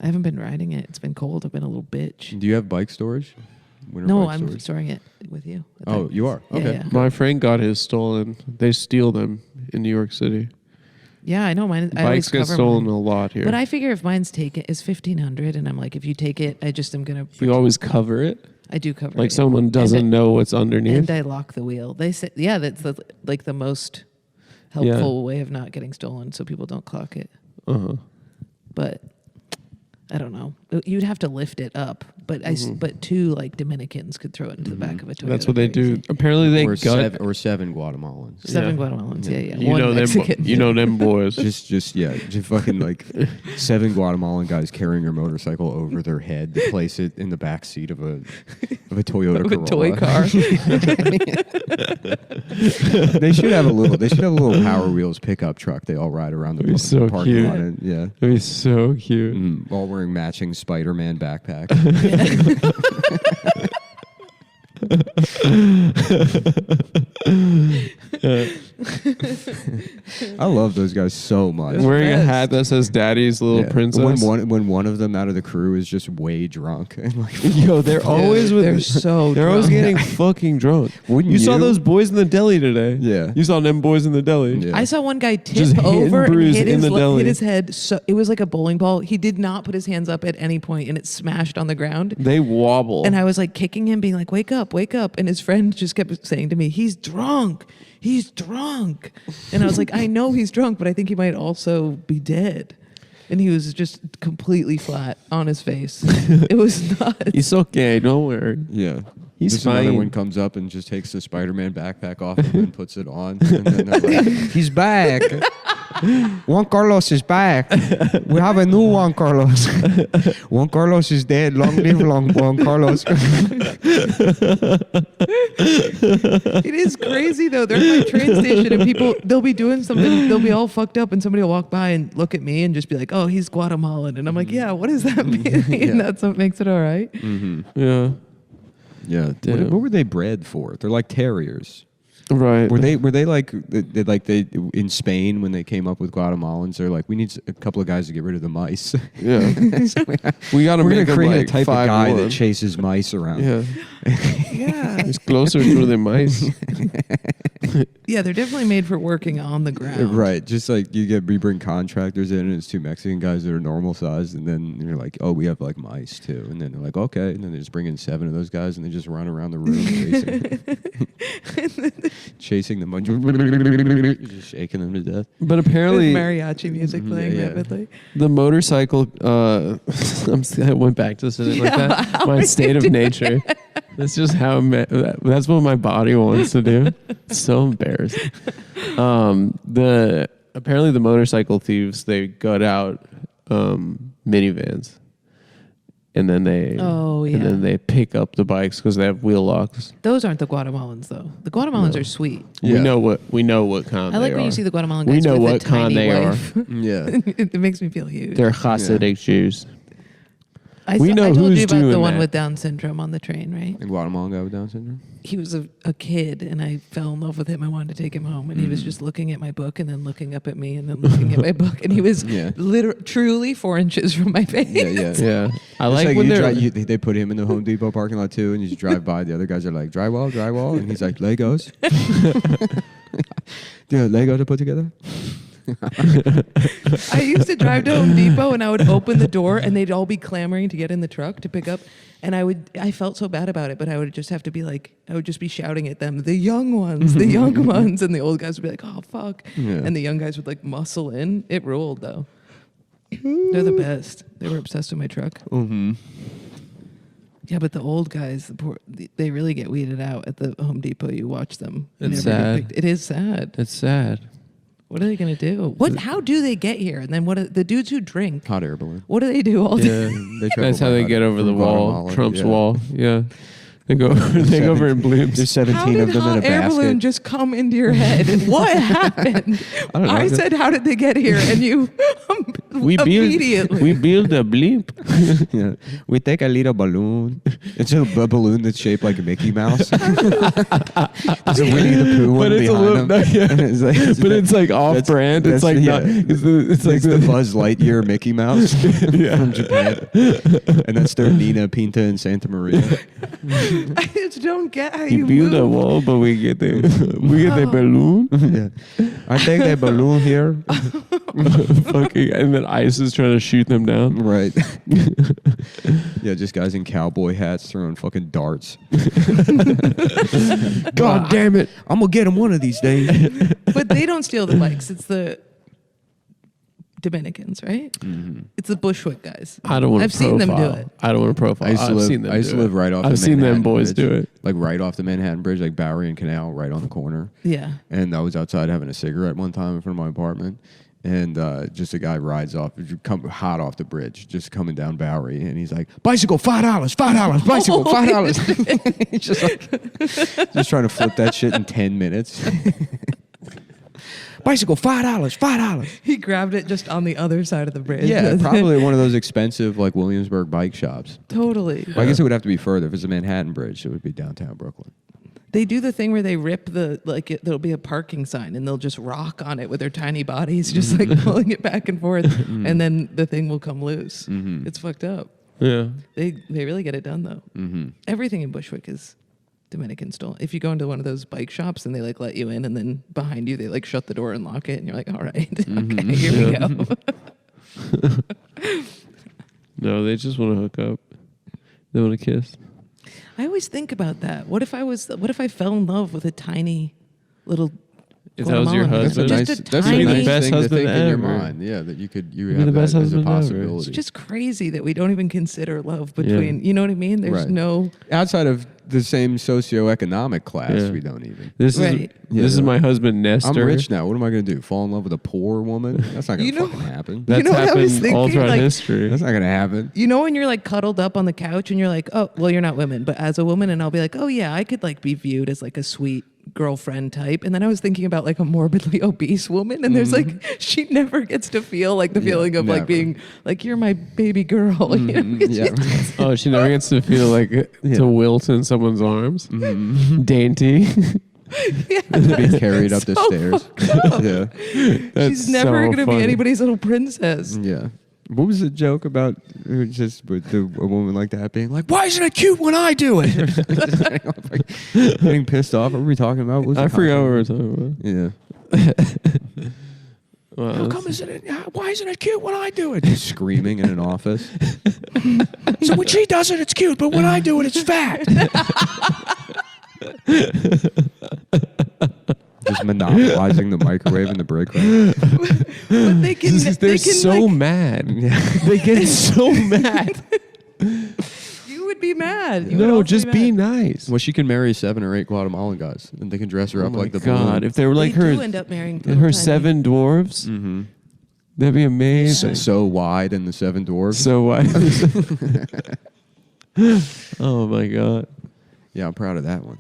I haven't been riding it. It's been cold. I've been a little bitch. Do you have bike storage? No, I'm storing it with you. Oh, you are? Okay. Yeah. My friend got his stolen. They steal them in New York City. Yeah, I know mine. I Bikes get stolen mine. a lot here. But I figure if mine's taken is $1,500, and I'm like, if you take it, I just am gonna. You always cover it. I do cover it. Like someone doesn't know what's underneath. And I lock the wheel. They say, yeah, that's the most helpful way of not getting stolen, so people don't clock it. But I don't know. You'd have to lift it up, but but two like Dominicans could throw it into the back of a Toyota. That's what they do. Apparently they or seven Guatemalans. Seven Guatemalans. Yeah. You One know Mexican. them. You know them boys. just fucking like 7 Guatemalan guys carrying their motorcycle over their head to place it in the back seat of a Toyota Of a Corolla. toy car. They should have a little Power Wheels pickup truck. They all ride around the parking cute. lot. And, yeah, It'd be so cute. all wearing matching Spider-Man backpacks. I love those guys so much. Wearing a hat that says "Daddy's Little Princess." When one of them out of the crew is just way drunk and like, Yo, they're always with. They're always getting fucking drunk. Wouldn't you saw you? those boys in the deli today? Yeah. You saw them boys in the deli. Yeah. I saw one guy Just tip hit and over and bruise hit in the deli. his head. So it was like a bowling ball. He did not put his hands up at any point, and it smashed on the ground. They wobble. And I was like kicking him, being like, wake up, wake up. And his friend just kept saying to me, he's drunk. He's drunk. And I was like, I know he's drunk, but I think he might also be dead. And he was just completely flat on his face. It was nuts. He's okay. Don't worry. Yeah. He's Just fine. another one comes up and just takes the Spider-Man backpack off him and puts it on. And then they're like, he's back. Juan Carlos is back. We have a new Juan Carlos. Juan Carlos is dead. Long live Juan Carlos. It is crazy though. They're at my train station and they'll be doing something, they'll be all fucked up and somebody will walk by and look at me and just be like, oh, he's Guatemalan. And I'm like, yeah, what does that mean? Yeah. And that's what makes it all right. Yeah. Yeah. Damn. What were they bred for? They're like terriers. Right. Were they like they in Spain when they came up with Guatemalans? They're like, we need a couple of guys to get rid of the mice. Yeah. We got to We're make gonna create like a type of guy 5'1". that chases mice around. Yeah. Yeah. He's closer to the mice. Yeah, they're definitely made for working on the ground. Right, just like you bring contractors in, and it's 2 Mexican guys that are normal size, and then you're like, oh, we have like mice too, and then they're like, okay, and then they just bring in 7 of those guys, and they just run around the room chasing them, just shaking them to death. But apparently, With mariachi music playing yeah. rapidly. the motorcycle. I went back to sitting like that. My state of nature. That's just how. That's what my body wants to do. It's so embarrassing. Apparently the motorcycle thieves, they gut out minivans, and then they pick up the bikes because they have wheel locks. Those aren't the Guatemalans though. The Guatemalans are sweet. Yeah. We know what kind. I like they when are. you see the Guatemalan guys We know with what a tiny kind they wife. Yeah, It makes me feel huge. They're Hasidic Jews. I we know I told who's you about the doing one that. with Down syndrome on the train, right? a Guatemalan guy with Down syndrome. He was a kid, and I fell in love with him. I wanted to take him home, and he was just looking at my book, and then looking up at me, and then looking at my book, and he was truly 4 inches from my face. Yeah. I It's like when they put him in the Home Depot parking lot too, and you just drive by. The other guys are like, drywall, and he's like, Legos. Yeah, Lego to put together. I used to drive to Home Depot and I would open the door and they'd all be clamoring to get in the truck to pick up. And I felt so bad about it, but I would just have to be like, I would just be shouting at them, the young ones, the young ones. And the old guys would be like, oh, fuck. Yeah. And the young guys would like muscle in. It ruled though. They're the best. They were obsessed with my truck. Mm-hmm. Yeah, but the old guys, they really get weeded out at the Home Depot. You watch them. It's They never get sad. picked. It is sad. It's sad. What are they going to do? How do they get here? And then the dudes who drink, Hot air balloon. what do they do all day? Yeah. That's how they get over the wall. Trump's wall. Yeah. They go over in bloops. There's How 17 did of them in hot a air balloon basket. just come into your head? What happened? don't know. I said, how did they get here? And you immediately. We build a blimp. Yeah. We take a little balloon. It's a balloon that's shaped like a Mickey Mouse. There's a Winnie the Pooh one But it's a behind little, him. yeah. It's like- But it's like off-brand. It's like yeah. not. It's like It's the Buzz Lightyear Mickey Mouse from Japan. And that's their Nina, Pinta, and Santa Maria. I just don't get how you you build a move. wall, but we get the balloon. Yeah. I take that balloon here. Fucking, and then ICE is trying to shoot them down. Right. Yeah, just guys in cowboy hats throwing fucking darts. God damn it. I'm going to get them one of these days. But they don't steal the bikes. It's the Dominicans, right? Mm-hmm. It's the Bushwick guys. I don't want to I've seen them do it. I don't want to profile. I used to live right off the I've seen them Manhattan boys Bridge. do it. Like right off the Manhattan Bridge, like Bowery and Canal, right on the corner. Yeah. And I was outside having a cigarette one time in front of my apartment. And just a guy rides off, come hot off the bridge, just coming down Bowery. And he's like, bicycle, $5, bicycle, $5. He's just like, just trying to flip that shit in 10 minutes. Bicycle, $5. He grabbed it just on the other side of the bridge. Yeah, probably one of those expensive like Williamsburg bike shops. Totally. Well, I guess it would have to be further. If it's a Manhattan Bridge, it would be downtown Brooklyn. They do the thing where they rip there'll be a parking sign and they'll just rock on it with their tiny bodies, just like pulling it back and forth, and then the thing will come loose. It's fucked up. Yeah. They really get it done though. Everything in Bushwick is Dominican stolen. If you go into one of those bike shops and they like let you in, and then behind you they like shut the door and lock it, and you're like, all right, okay, here we go. No, they just want to hook up. They want to kiss. I always think about that. What if I fell in love with a tiny little If that was your Guatemalan? husband, Just That's a a tiny- nice Best thing to husband think in your ever. mind. Yeah, that you could You're have the that best as a husband ever. possibility. It's just crazy that we don't even consider love between, you know what I mean? There's Right. no, outside of the same socioeconomic class, Yeah. we don't even. This Right. is Yeah. my husband Nestor. I'm rich now. What am I going to do? Fall in love with a poor woman? That's not going You to know- fucking happen. That's know what I happened was all thinking? throughout Like- history. That's not going to happen. you know when you're like cuddled up on the couch and you're like, oh, well, you're not women, but as a woman, and I'll be like, oh yeah, I could like be viewed as like a sweet girlfriend type. And then I was thinking about like a morbidly obese woman, and there's like, she never gets to feel like the feeling of never. like being like, you're my baby girl. You know? It's Yeah. just- Oh, she never gets to feel like to wilt in someone's arms. Dainty. yeah, Be carried up the so stairs. fucked up. Yeah. That's She's never so going to be funny. anybody's little princess. Yeah. What was the joke about just with a woman like that being like, why isn't it cute when I do it? Getting pissed off. What were we talking about? What was I the forgot what concept? we were talking Yeah. about. Wow, How that's- come isn't it? Why isn't it cute when I do it? Just screaming in an office. So when she does it, it's cute, but when I do it, it's fat. Just monopolizing the microwave and the break room. But they can, They're they can so like, mad. They get so mad. you would be mad. You would No, also just be mad. nice. Well, she can marry 7 or 8 Guatemalan guys, and they can dress her Oh up my like the God, balloon. if they were like They her, do end up marrying her little tiny- 7 dwarves, Mm-hmm. that'd be amazing. So wide in the 7 dwarves. So why? Oh my God. Yeah, I'm proud of that one.